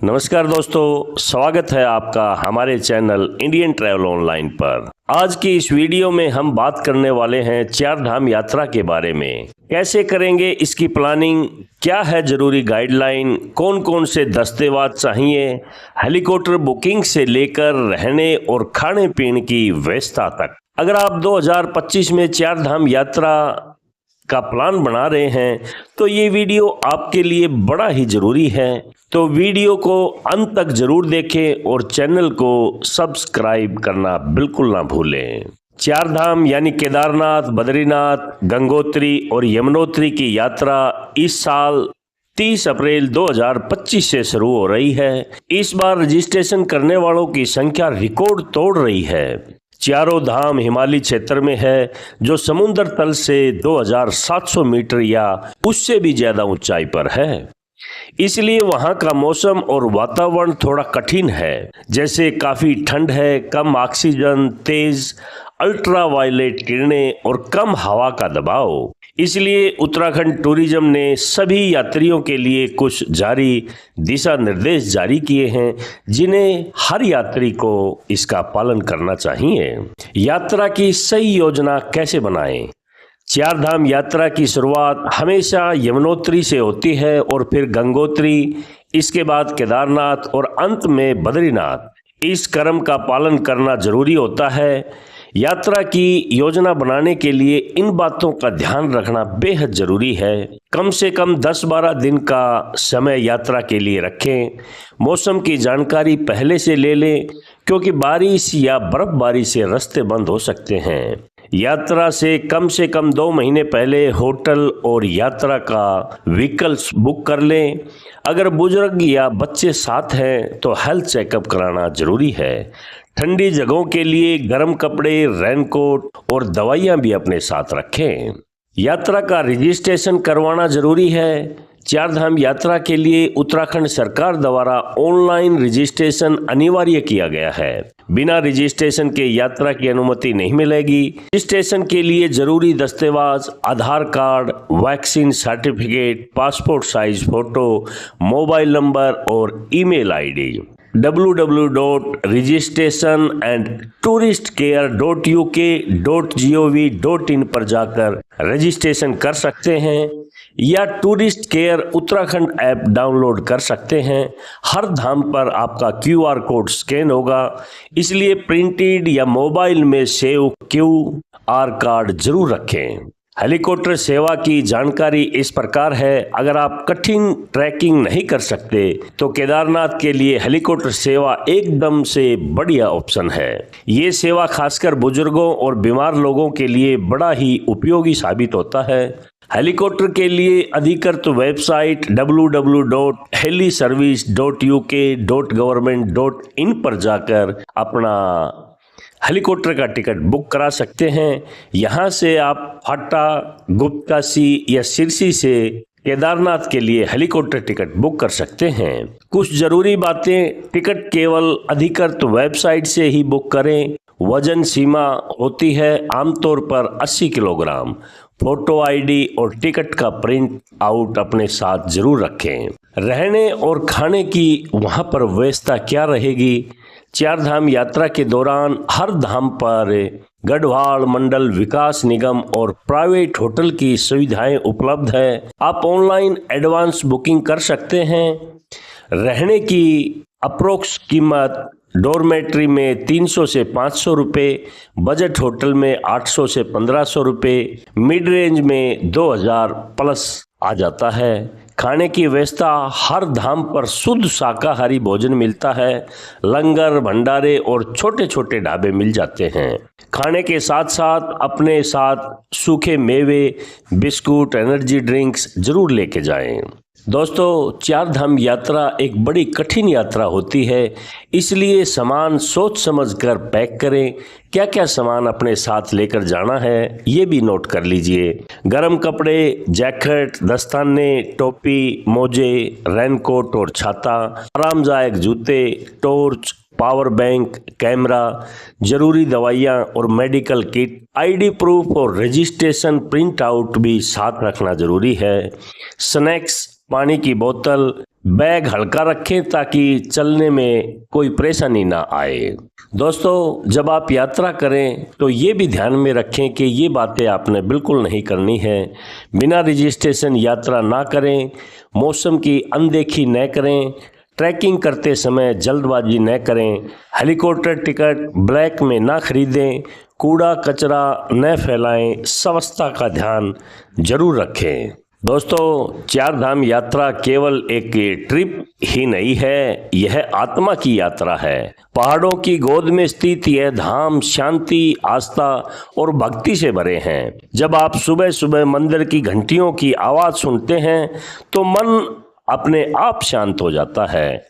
नमस्कार दोस्तों, स्वागत है आपका हमारे चैनल इंडियन ट्रैवल ऑनलाइन पर। आज की इस वीडियो में हम बात करने वाले हैं चार धाम यात्रा के बारे में। कैसे करेंगे इसकी प्लानिंग, क्या है जरूरी गाइडलाइन, कौन कौन से दस्तावेज चाहिए, हेलीकॉप्टर बुकिंग से लेकर रहने और खाने पीने की व्यवस्था तक। अगर आप 2025 में चार धाम यात्रा का प्लान बना रहे हैं तो ये वीडियो आपके लिए बड़ा ही जरूरी है। तो वीडियो को अंत तक जरूर देखें और चैनल को सब्सक्राइब करना बिल्कुल ना भूलें। चार धाम यानी केदारनाथ, बद्रीनाथ, गंगोत्री और यमुनोत्री की यात्रा इस साल 30 अप्रैल 2025 से शुरू हो रही है। इस बार रजिस्ट्रेशन करने वालों की संख्या रिकॉर्ड तोड़ रही है। चारों धाम हिमालय क्षेत्र में है, जो समुद्र तल से 2700 मीटर या उससे भी ज्यादा ऊंचाई पर है। इसलिए वहां का मौसम और वातावरण थोड़ा कठिन है, जैसे काफी ठंड है, कम ऑक्सीजन, तेज अल्ट्रावायलेट किरणें और कम हवा का दबाव। इसलिए उत्तराखंड टूरिज्म ने सभी यात्रियों के लिए कुछ दिशा निर्देश जारी किए हैं, जिन्हें हर यात्री को इसका पालन करना चाहिए। यात्रा की सही योजना कैसे बनाएं? चार धाम यात्रा की शुरुआत हमेशा यमुनोत्री से होती है और फिर गंगोत्री, इसके बाद केदारनाथ और अंत में बद्रीनाथ। इस क्रम का पालन करना जरूरी होता है। यात्रा की योजना बनाने के लिए इन बातों का ध्यान रखना बेहद जरूरी है। कम से कम 10-12 दिन का समय यात्रा के लिए रखें। मौसम की जानकारी पहले से ले लें, क्योंकि बारिश या बर्फबारी से रास्ते बंद हो सकते हैं। यात्रा से कम 2 महीने पहले होटल और यात्रा का व्हीकल्स बुक कर लें। अगर बुजुर्ग या बच्चे साथ हैं तो हेल्थ चेकअप कराना जरूरी है। ठंडी जगहों के लिए गर्म कपड़े, रेनकोट और दवाइयां भी अपने साथ रखें। यात्रा का रजिस्ट्रेशन करवाना जरूरी है। चार धाम यात्रा के लिए उत्तराखंड सरकार द्वारा ऑनलाइन रजिस्ट्रेशन अनिवार्य किया गया है। बिना रजिस्ट्रेशन के यात्रा की अनुमति नहीं मिलेगी। रजिस्ट्रेशन के लिए जरूरी दस्तावेज Aadhaar card, vaccine certificate, passport size photo, mobile number और ईमेल आईडी। www.registrationandtouristcare.uk.gov.in पर जाकर रजिस्ट्रेशन कर सकते हैं या tourist care Uttarakhand app download कर सकते हैं। हर धाम पर आपका QR कोड स्कैन होगा, इसलिए प्रिंटेड या मोबाइल में सेव QR कार्ड जरूर रखें। हेलीकॉप्टर सेवा की जानकारी इस प्रकार है। अगर आप कठिन ट्रैकिंग नहीं कर सकते तो केदारनाथ के लिए हेलीकॉप्टर सेवा एकदम से बढ़िया ऑप्शन है। ये सेवा खासकर बुजुर्गों और बीमार लोगों के लिए बड़ा ही उपयोगी साबित होता है। हेलीकॉप्टर के लिए अधिकृत वेबसाइट www.heliservice.uk.government.in पर जाकर अपना हेलीकॉप्टर का टिकट बुक करा सकते हैं। यहाँ से आप हट्टा, गुप्तकाशी या सिरसी से केदारनाथ के लिए हेलीकॉप्टर टिकट बुक कर सकते हैं। कुछ जरूरी बातें, टिकट केवल अधिकृत वेबसाइट से ही बुक करें। वजन सीमा होती है आमतौर पर 80 किलोग्राम। फोटो आईडी और टिकट का प्रिंट आउट अपने साथ जरूर रखें। रहने और खाने की वहाँ पर व्यवस्था क्या रहेगी? चार धाम यात्रा के दौरान हर धाम पर गढ़वाल मंडल विकास निगम और प्राइवेट होटल की सुविधाएं उपलब्ध है। आप ऑनलाइन एडवांस बुकिंग कर सकते हैं। रहने की अप्रोक्स कीमत डॉर्मेट्री में 300 से 500 रुपये, बजट होटल में 800 से 1500 रुपये, मिड रेंज में 2000 प्लस आ जाता है। खाने की व्यवस्था हर धाम पर शुद्ध शाकाहारी भोजन मिलता है। लंगर, भंडारे और छोटे छोटे ढाबे मिल जाते हैं। खाने के साथ साथ अपने साथ सूखे मेवे, बिस्कुट, एनर्जी ड्रिंक्स जरूर लेके जाएं। दोस्तों, चार धाम यात्रा एक बड़ी कठिन यात्रा होती है, इसलिए सामान सोच समझ कर पैक करें। क्या क्या सामान अपने साथ लेकर जाना है ये भी नोट कर लीजिए। गर्म कपड़े, जैकेट, दस्ताने, टोपी, मोजे, रेनकोट और छाता, आरामदायक जूते, टॉर्च, पावर बैंक, कैमरा, जरूरी दवाइयाँ और मेडिकल किट, आईडी प्रूफ और रजिस्ट्रेशन प्रिंट आउट भी साथ रखना जरूरी है। स्नैक्स, पानी की बोतल, बैग हल्का रखें ताकि चलने में कोई परेशानी ना आए। दोस्तों, जब आप यात्रा करें तो ये भी ध्यान में रखें कि ये बातें आपने बिल्कुल नहीं करनी है। बिना रजिस्ट्रेशन यात्रा ना करें, मौसम की अनदेखी न करें, ट्रैकिंग करते समय जल्दबाजी न करें, हेलीकॉप्टर टिकट ब्लैक में ना खरीदें, कूड़ा कचरा न फैलाएं, स्वच्छता का ध्यान जरूर रखें। दोस्तों, चार धाम यात्रा केवल एक ट्रिप ही नहीं है, यह आत्मा की यात्रा है। पहाड़ों की गोद में स्थित यह धाम शांति, आस्था और भक्ति से भरे हैं। जब आप सुबह सुबह मंदिर की घंटियों की आवाज़ सुनते हैं तो मन अपने आप शांत हो जाता है।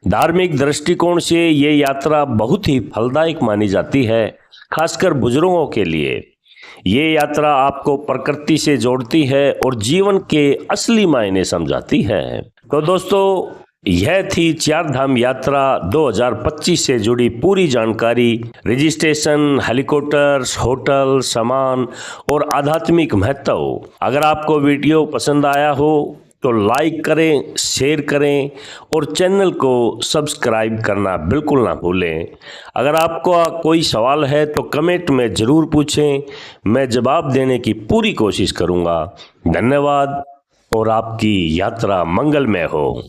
धार्मिक दृष्टिकोण से ये यात्रा बहुत ही फलदायक मानी जाती है, खासकर बुजुर्गों के लिए। ये यात्रा आपको प्रकृति से जोड़ती है और जीवन के असली मायने समझाती है। तो दोस्तों, यह थी चार धाम यात्रा 2025 से जुड़ी पूरी जानकारी। रजिस्ट्रेशन, हेलीकॉप्टर्स, होटल, सामान और आध्यात्मिक महत्व। अगर आपको वीडियो पसंद आया हो तो लाइक करें, शेयर करें और चैनल को सब्सक्राइब करना बिल्कुल ना भूलें। अगर आपको कोई सवाल है तो कमेंट में ज़रूर पूछें, मैं जवाब देने की पूरी कोशिश करूँगा। धन्यवाद और आपकी यात्रा मंगलमय हो।